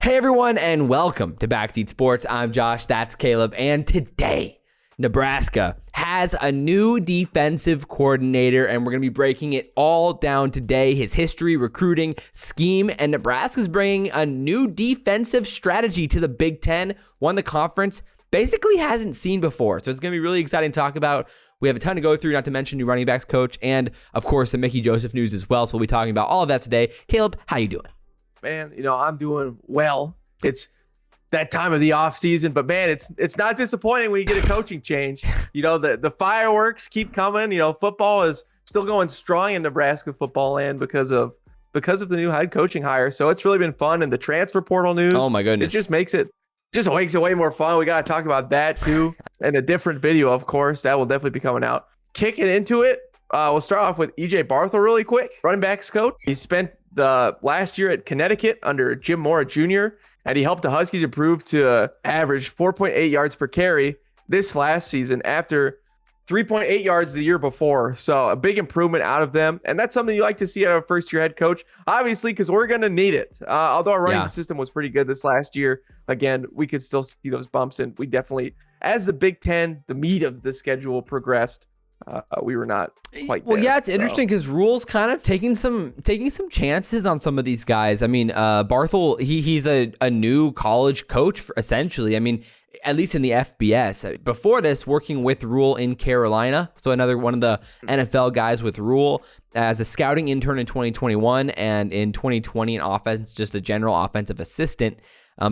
Hey everyone, and welcome to Backseat Sports. I'm Josh, that's Caleb, and today, Nebraska has a new defensive coordinator, and we're going to be breaking it all down today. His history, recruiting, scheme, and Nebraska's bringing a new defensive strategy to the Big Ten, one the conference basically hasn't seen before. So it's going to be really exciting to talk about. We have a ton to go through, not to mention new running backs coach, and of course the Mickey Joseph news as well. So we'll be talking about all of that today. Caleb, how you doing? Man, I'm doing well. It's that time of the off season, but man, it's not disappointing when you get a coaching change. The fireworks keep coming. Football is still going strong in Nebraska football land because of the new head coaching hire. So it's really been fun, and the transfer portal news. Oh my goodness, it just makes it way more fun. We got to talk about that too, and a different video, of course, that will definitely be coming out. Kicking into it, we'll start off with EJ Barthel really quick, running backs coach. He spent the last year at Connecticut under Jim Mora Jr., and he helped the Huskies improve to average 4.8 yards per carry this last season after 3.8 yards the year before. So a big improvement out of them. And that's something you like to see out of a first-year head coach, obviously, because we're going to need it. Although our running system was pretty good this last year, again, we could still see those bumps. And we definitely, as the Big Ten, the meat of the schedule progressed, we were not quite there. Well, yeah, it's interesting because Rhule's kind of taking some chances on some of these guys. I mean, Barthel, he's a new college coach, essentially. I mean, at least in the FBS. Before this, working with Rhule in Carolina, so another one of the NFL guys with Rhule as a scouting intern in 2021, and in 2020 in offense, just a general offensive assistant.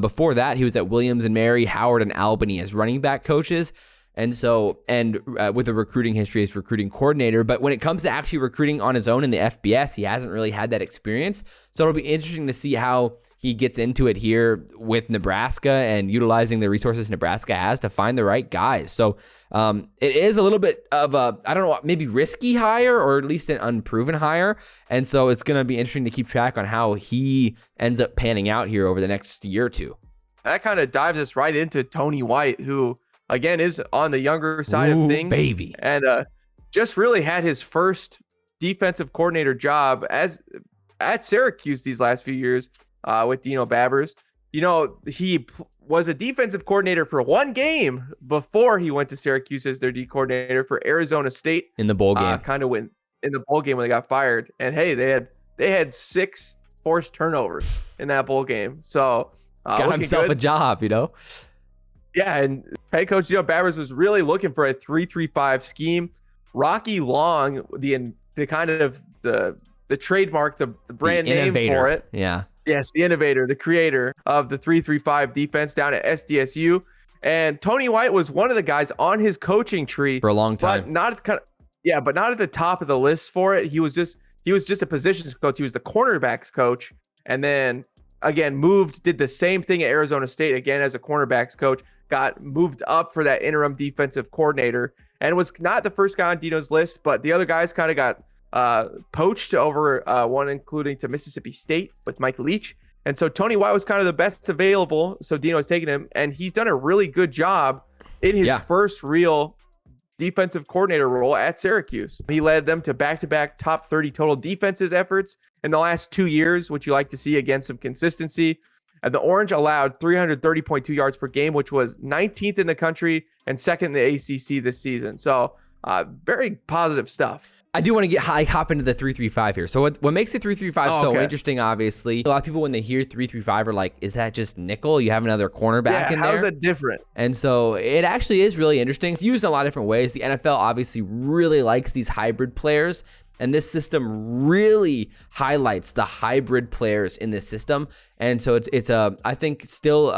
Before that, he was at Williams and Mary, Howard, and Albany as running back coaches. And with a recruiting history as recruiting coordinator, but when it comes to actually recruiting on his own in the FBS, he hasn't really had that experience. So it'll be interesting to see how he gets into it here with Nebraska and utilizing the resources Nebraska has to find the right guys. So it is a little bit of a, I don't know, maybe risky hire, or at least an unproven hire. And so it's going to be interesting to keep track on how he ends up panning out here over the next year or two. That kind of dives us right into Tony White, who again is on the younger side of things, baby, and just really had his first defensive coordinator job at Syracuse these last few years with Dino Babers. He was a defensive coordinator for one game before he went to Syracuse as their D coordinator for Arizona State in the bowl game. Kind of went in the bowl game when they got fired. And hey, they had 6 forced turnovers in that bowl game. So got himself a job, Yeah, and head coach Babers was really looking for a 3-3-5 scheme. Rocky Long, the kind of the trademark, the brand name for it. Yeah. Yes, the innovator, the creator of the 3-3-5 defense down at SDSU. And Tony White was one of the guys on his coaching tree for a long time. But not at the top of the list for it. He was just a positions coach. He was the cornerbacks coach, and then again did the same thing at Arizona State again as a cornerbacks coach. Got moved up for that interim defensive coordinator, and was not the first guy on Dino's list, but the other guys kind of got poached over, one including to Mississippi State with Mike Leach. And so Tony White was kind of the best available, so Dino has taken him, and he's done a really good job in his first real defensive coordinator role at Syracuse. He led them to back-to-back top 30 total defenses efforts in the last 2 years, which you like to see, again, some consistency. And the Orange allowed 330.2 yards per game, which was 19th in the country and second in the ACC this season. So very positive stuff. I do want to hop into the 3-3-5 here. So what makes the 3-3-5 interesting, obviously, a lot of people when they hear 3-3-5 are like, is that just nickel? You have another cornerback in there? How is that different? And so it actually is really interesting. It's used in a lot of different ways. The NFL obviously really likes these hybrid players, and this system really highlights the hybrid players in this system. And so it's I think still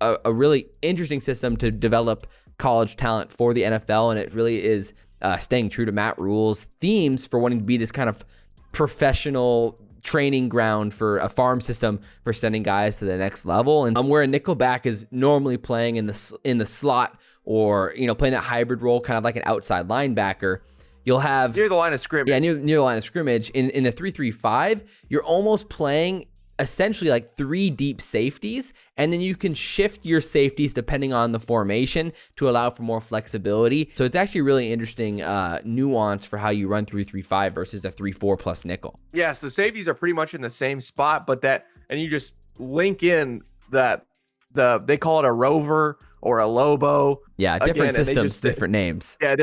a really interesting system to develop college talent for the NFL, and it really is staying true to Matt Rhule's themes for wanting to be this kind of professional training ground for a farm system for sending guys to the next level. And where a nickelback is normally playing in the slot, or playing that hybrid role, kind of like an outside linebacker, you'll have near the line of scrimmage. Yeah, near the line of scrimmage. In the 3-3-5, you're almost playing essentially like 3 deep safeties, and then you can shift your safeties depending on the formation to allow for more flexibility. So it's actually really interesting nuance for how you run 3-3-5 versus a 3-4 plus nickel. Yeah, so safeties are pretty much in the same spot, and you just link in they call it a rover or a lobo. Yeah, different systems, different names. Yeah,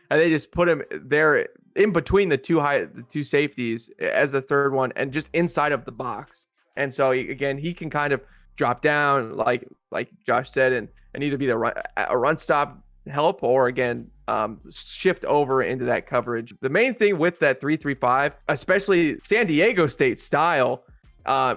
and they just put him there in between the two safeties as the third one, and just inside of the box. And so again, he can kind of drop down, like Josh said, and either be a run stop help, or again shift over into that coverage. The main thing with that 3-3-5, especially San Diego State style,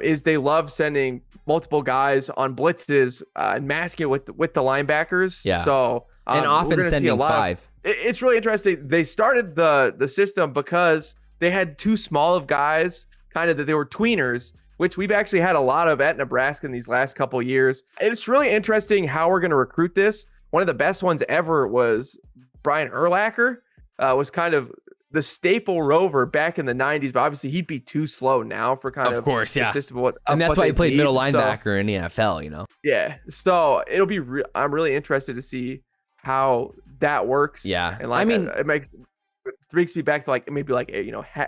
is they love sending multiple guys on blitzes and masking it with the linebackers. Yeah. So and often sending five. It's really interesting. They started the system because they had too small of guys, kind of that they were tweeners, which we've actually had a lot of at Nebraska in these last couple of years. And it's really interesting how we're going to recruit this. One of the best ones ever was Brian Urlacher, was kind of the staple rover back in the 90s, but obviously he'd be too slow now for kind of course, yeah. the system. And that's why he played middle linebacker in the NFL, you know? Yeah. So it'll be, I'm really interested to see how that works. Yeah. And like, I mean, it makes me back to maybe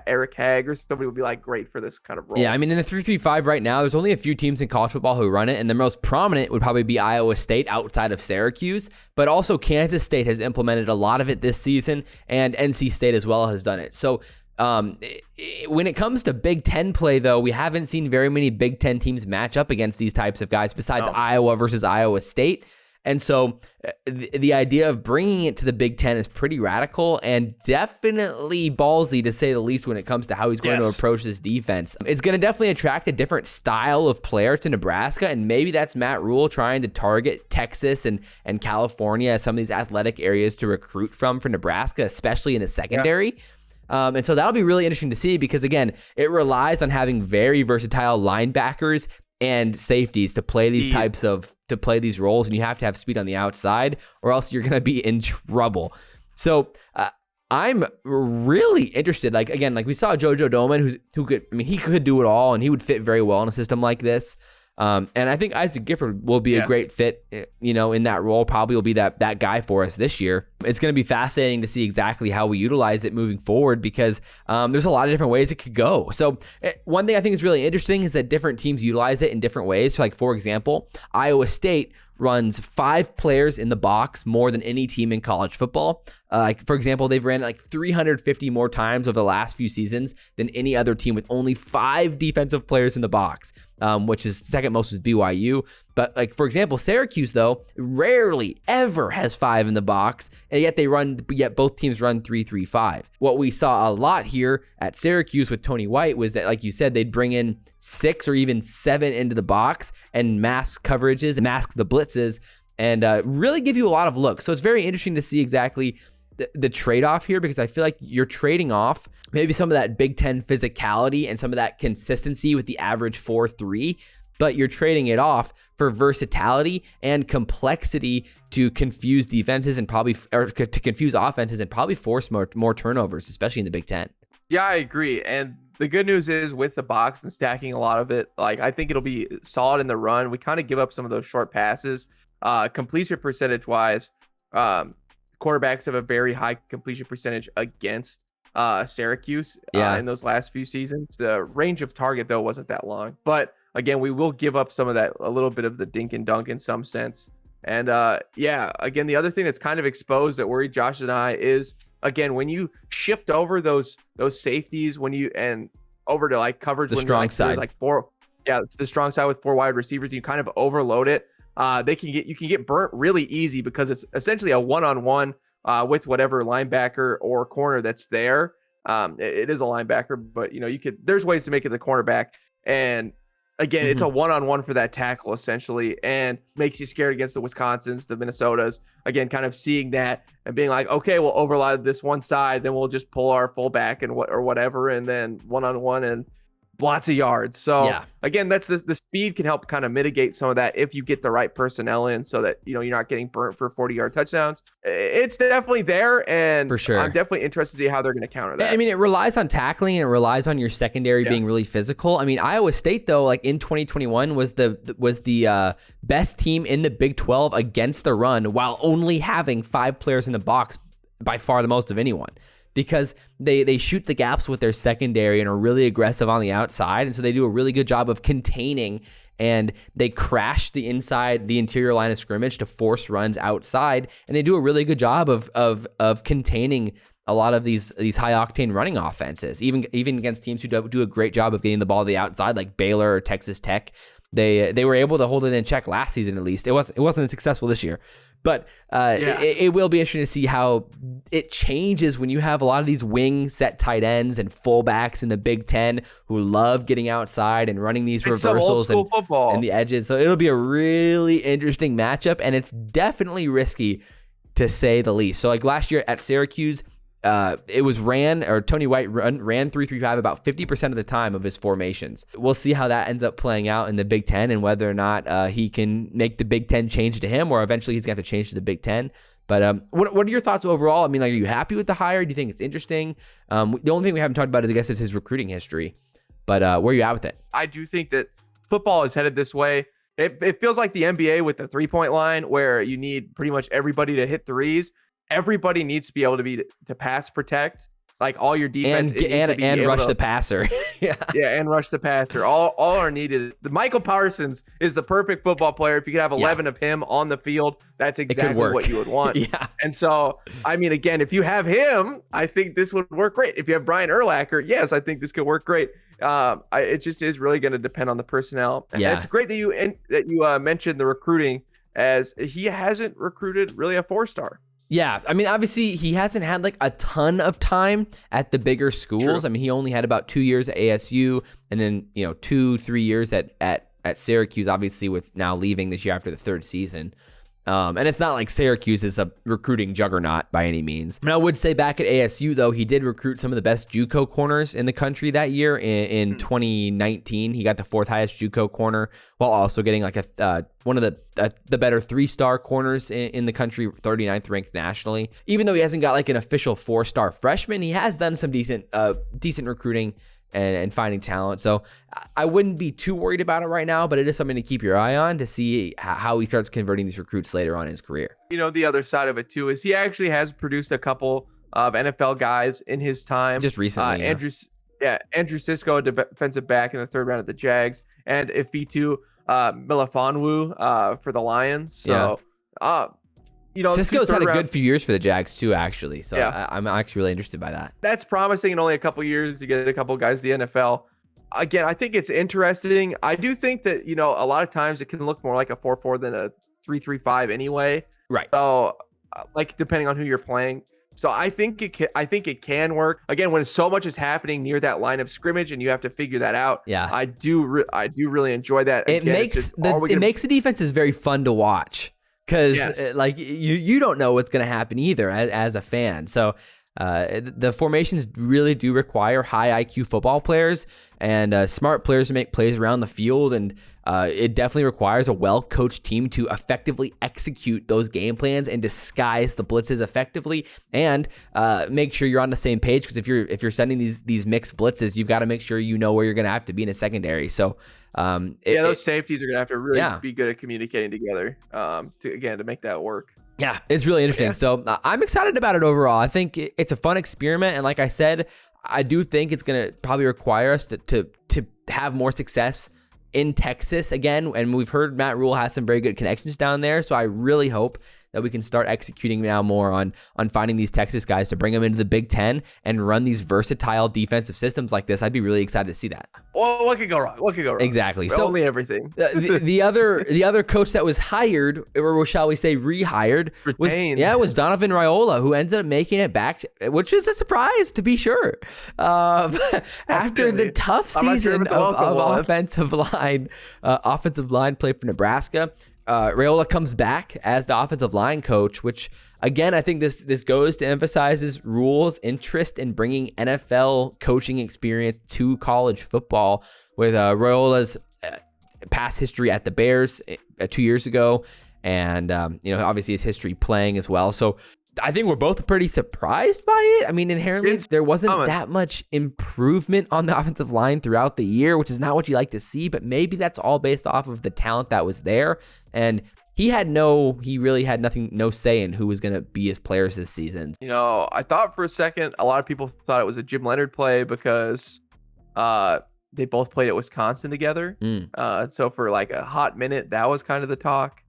Eric Hagg or somebody would be like great for this kind of role. Yeah, I mean, in the 3-3-5 right now, there's only a few teams in college football who run it, and the most prominent would probably be Iowa State outside of Syracuse, but also Kansas State has implemented a lot of it this season, and NC State as well has done it. So when it comes to Big Ten play, though, we haven't seen very many Big Ten teams match up against these types of guys besides Iowa versus Iowa State. And so the idea of bringing it to the Big Ten is pretty radical and definitely ballsy, to say the least, when it comes to how he's going to approach this defense. It's going to definitely attract a different style of player to Nebraska, and maybe that's Matt Rhule trying to target Texas and California as some of these athletic areas to recruit from for Nebraska, especially in the secondary. Yeah. And so that'll be really interesting to see because, again, it relies on having very versatile linebackers and safeties to play these play these roles, and you have to have speed on the outside or else you're going to be in trouble. So I'm really interested. Like we saw Jojo Doman, he could do it all, and he would fit very well in a system like this. And I think Isaac Gifford will be a great fit, in that role. Probably will be that guy for us this year. It's going to be fascinating to see exactly how we utilize it moving forward because there's a lot of different ways it could go. So one thing I think is really interesting is that different teams utilize it in different ways. So for example, Iowa State runs 5 players in the box more than any team in college football. For example, they've ran it 350 more times over the last few seasons than any other team, with only 5 defensive players in the box, which is second most is BYU. But for example, Syracuse, though, rarely ever has 5 in the box, and yet both teams run 3-3-5. What we saw a lot here at Syracuse with Tony White was that, like you said, they'd bring in 6 or even 7 into the box and mask coverages, mask the blitzes, and really give you a lot of looks. So it's very interesting to see exactly the trade-off here, because I feel like you're trading off maybe some of that Big Ten physicality and some of that consistency with the average 4-3, but you're trading it off for versatility and complexity to confuse defenses and to confuse offenses and probably force more turnovers, especially in the Big Ten. Yeah, I agree. And the good news is with the box and stacking a lot of it, I think it'll be solid in the run. We kind of give up some of those short passes. Completion percentage wise, quarterbacks have a very high completion percentage against Syracuse in those last few seasons. The range of target, though, wasn't that long. But again, we will give up some of that, a little bit of the dink and dunk in some sense. And again, the other thing that's kind of exposed that worried Josh and I is, again, when you shift over those safeties, and over to coverage, the strong side, the strong side with 4 wide receivers, you kind of overload it. You can get burnt really easy because it's essentially a one-on-one with whatever linebacker or corner that's there. It is a linebacker, but there's ways to make it the cornerback. And again, it's a one-on-one for that tackle essentially, and makes you scared against the Wisconsins, the Minnesotas. Again, kind of seeing that and being like, okay, we'll overload this one side, then we'll just pull our fullback or whatever, and then one-on-one and lots of yards. So again, that's the speed can help kind of mitigate some of that if you get the right personnel in, so that you're not getting burnt for 40-yard touchdowns. It's definitely there, and for sure, I'm definitely interested to see how they're going to counter that. I mean, it relies on tackling and it relies on your secondary being really physical. I mean, Iowa State, though, in 2021 was the best team in the Big 12 against the run, while only having 5 players in the box, by far the most of anyone. Because they shoot the gaps with their secondary and are really aggressive on the outside. And so they do a really good job of containing and they crash the interior line of scrimmage to force runs outside, and they do a really good job of containing a lot of these high octane running offenses, even against teams who do a great job of getting the ball to the outside, like Baylor or Texas Tech. They were able to hold it in check last season, at least. It wasn't successful this year, but it will be interesting to see how it changes when you have a lot of these wing set tight ends and fullbacks in the Big Ten who love getting outside and running these reversals and the edges. So it'll be a really interesting matchup, and it's definitely risky to say the least. So like last year at Syracuse, it was Tony White ran 3-3-5 about 50% of the time of his formations. We'll see how that ends up playing out in the Big Ten and whether or not he can make the Big Ten change to him, or eventually he's going to have to change to the Big Ten. But what are your thoughts overall? I mean, like, are you happy with the hire? Do you think it's interesting? The only thing we haven't talked about is, I guess, is his recruiting history. But where are you at with it? I do think that football is headed this way. It feels like the NBA with the 3-point line, where you need pretty much everybody to hit threes. Everybody needs to be able to pass protect, like all your defense and rush the passer. And rush the passer. All are needed. The Michael Parsons is the perfect football player. If you could have 11 of him on the field, that's exactly what you would want. And so, I mean, again, if you have him, I think this would work great. If you have Brian Urlacher, yes, I think this could work great. It just is really going to depend on the personnel. And it's great that you mentioned the recruiting, as he hasn't recruited really a 4-star. Yeah, I mean, obviously, he hasn't had like a ton of time at the bigger schools. True. I mean, he only had about 2 years at ASU, and then 2-3 years at Syracuse, obviously, with now leaving this year after the third season. And it's not like Syracuse is a recruiting juggernaut by any means. And I would say back at ASU, though, he did recruit some of the best JUCO corners in the country that year. In 2019, he got the 4th highest JUCO corner, while also getting like one of the better 3-star corners in the country, 39th ranked nationally. Even though he hasn't got like an official 4-star freshman, he has done some decent recruiting and finding talent. So I wouldn't be too worried about it right now, but it is something to keep your eye on to see how he starts converting these recruits later on in his career. The other side of it too is he actually has produced a couple of NFL guys in his time. Just recently. Andrew Cisco, defensive back in the 3rd round of the Jags, and Ifitu Melifonwu for the Lions. So, Cisco's had a good few years for the Jags too, actually. So I'm actually really interested by that. That's promising in only a couple years to get a couple guys to the NFL. Again, I think it's interesting. I do think that, a lot of times it can look more like a 4-4 than a 3-3-5 anyway. Right. So, like, depending on who you're playing. So I think it can work. Again, when so much is happening near that line of scrimmage and you have to figure that out. Yeah. I do really enjoy that. It makes the defenses very fun to watch. Because like you don't know what's going to happen either as a fan. So the formations really do require high IQ football players and smart players to make plays around the field. And it definitely requires a well-coached team to effectively execute those game plans and disguise the blitzes effectively, and make sure you're on the same page. Because if you're sending these mixed blitzes, you've got to make sure you know where you're going to have to be in a secondary. So those safeties are going to have to really be good at communicating together to make that work. Yeah, it's really interesting. Yeah. So I'm excited about it overall. I think it's a fun experiment. And like I said, I do think it's going to probably require us to have more success in Texas again. And we've heard Matt Rhule has some very good connections down there. So I really hope that we can start executing now more on finding these Texas guys to bring them into the Big Ten and run these versatile defensive systems like this. I'd be really excited to see that. Well, what could go wrong? Exactly. So only everything. the other coach that was hired, or shall we say rehired, was Donovan Rhule, who ended up making it back, which is a surprise to be sure. After the tough season of offensive line play for Nebraska, Rhule comes back as the offensive line coach, which again, I think this goes to emphasizes Rhule's interest in bringing NFL coaching experience to college football, with Rhule's past history at the Bears 2 years ago, and obviously his history playing as well. So I think we're both pretty surprised by it. I mean, inherently, there wasn't that much improvement on the offensive line throughout the year, which is not what you like to see, but maybe that's all based off of the talent that was there. And he really had no say in who was going to be his players this season. I thought for a second, a lot of people thought it was a Jim Leonhard play because they both played at Wisconsin together. So for like a hot minute, that was kind of the talk.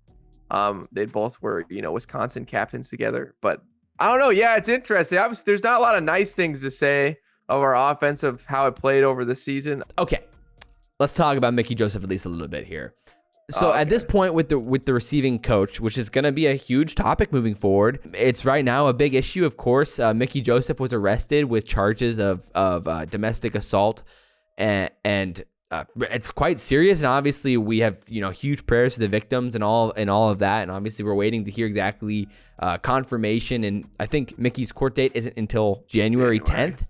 They both were, Wisconsin captains together. But I don't know. Yeah, it's interesting. Obviously, there's not a lot of nice things to say of our offense, of how it played over the season. Okay, let's talk about Mickey Joseph at least a little bit here. So at this point with the receiving coach, which is going to be a huge topic moving forward, it's right now a big issue. Of course, Mickey Joseph was arrested with charges of domestic assault, and it's quite serious. And obviously, we have huge prayers for the victims and all of that. And obviously, we're waiting to hear exactly confirmation. And I think Mickey's court date isn't until January 10th.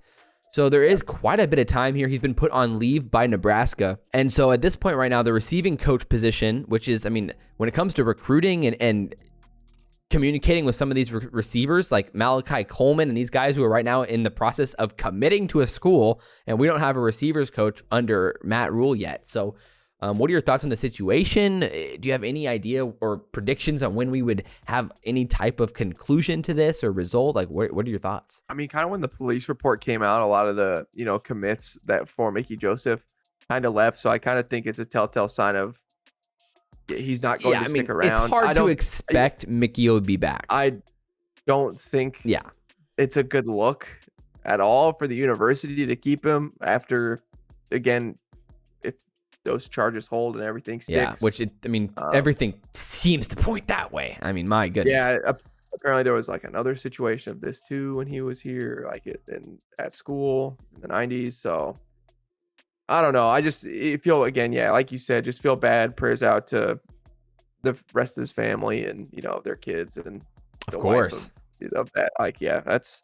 So there is quite a bit of time here. He's been put on leave by Nebraska. And so at this point right now, the receiving coach position, which is, when it comes to recruiting and communicating with some of these receivers like Malachi Coleman and these guys who are right now in the process of committing to a school, and we don't have a receivers coach under Matt Rhule yet. So what are your thoughts on the situation? Do you have any idea or predictions on when we would have any type of conclusion to this or result? Like, what are your thoughts? Kind of when the police report came out, a lot of the, commits that for Mickey Joseph kind of left. So I kind of think it's a telltale sign of he's not going to stick around. It's hard to expect Mickey will be back. I don't think it's a good look at all for the university to keep him after, again, if those charges hold and everything sticks. Yeah, which everything seems to point that way. My goodness. Yeah, apparently there was like another situation of this too when he was here, like at school in the 90s. So I don't know. I just feel, again, like you said, just feel bad. Prayers out to the rest of his family and their kids and of course of that. That's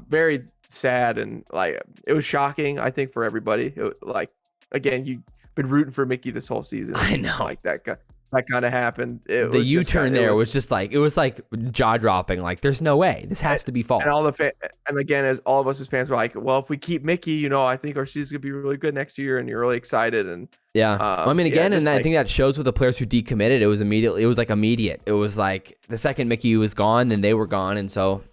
very sad, and like it was shocking, I think, for everybody. Again, you've been rooting for Mickey this whole season. I know. Like that kind of happened. The U-turn there was just like, it was like jaw dropping. Like, there's no way this has to be false. And again, as all of us as fans were like, well, if we keep Mickey, I think our season's gonna be really good next year, and you're really excited. And I think that shows with the players who decommitted. It was immediate. It was like the second Mickey was gone, then they were gone, and so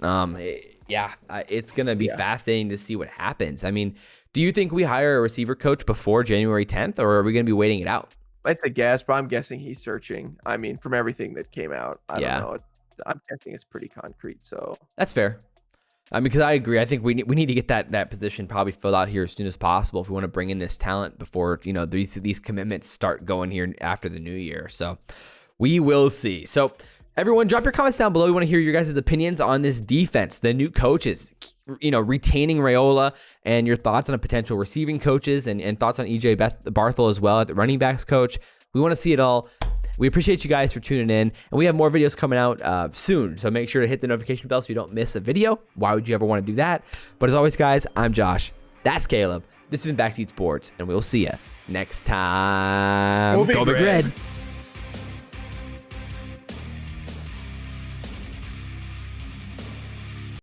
it's gonna be fascinating to see what happens. Do you think we hire a receiver coach before January 10th, or are we gonna be waiting it out? It's a guess, but I'm guessing he's searching. From everything that came out, I don't know. I'm guessing it's pretty concrete. So that's fair. Because I agree. I think we need to get that position probably filled out here as soon as possible if we want to bring in this talent before these commitments start going here after the new year. So we will see. So everyone, drop your comments down below. We want to hear your guys' opinions on this defense, the new coaches, retaining Rhule, and your thoughts on a potential receiving coaches and thoughts on EJ Barthel as well at the running backs coach. We want to see it all. We appreciate you guys for tuning in, and we have more videos coming out soon. So make sure to hit the notification bell so you don't miss a video. Why would you ever want to do that? But as always, guys, I'm Josh. That's Caleb. This has been Backseat Sports, and we'll see you next time. Go Big Red.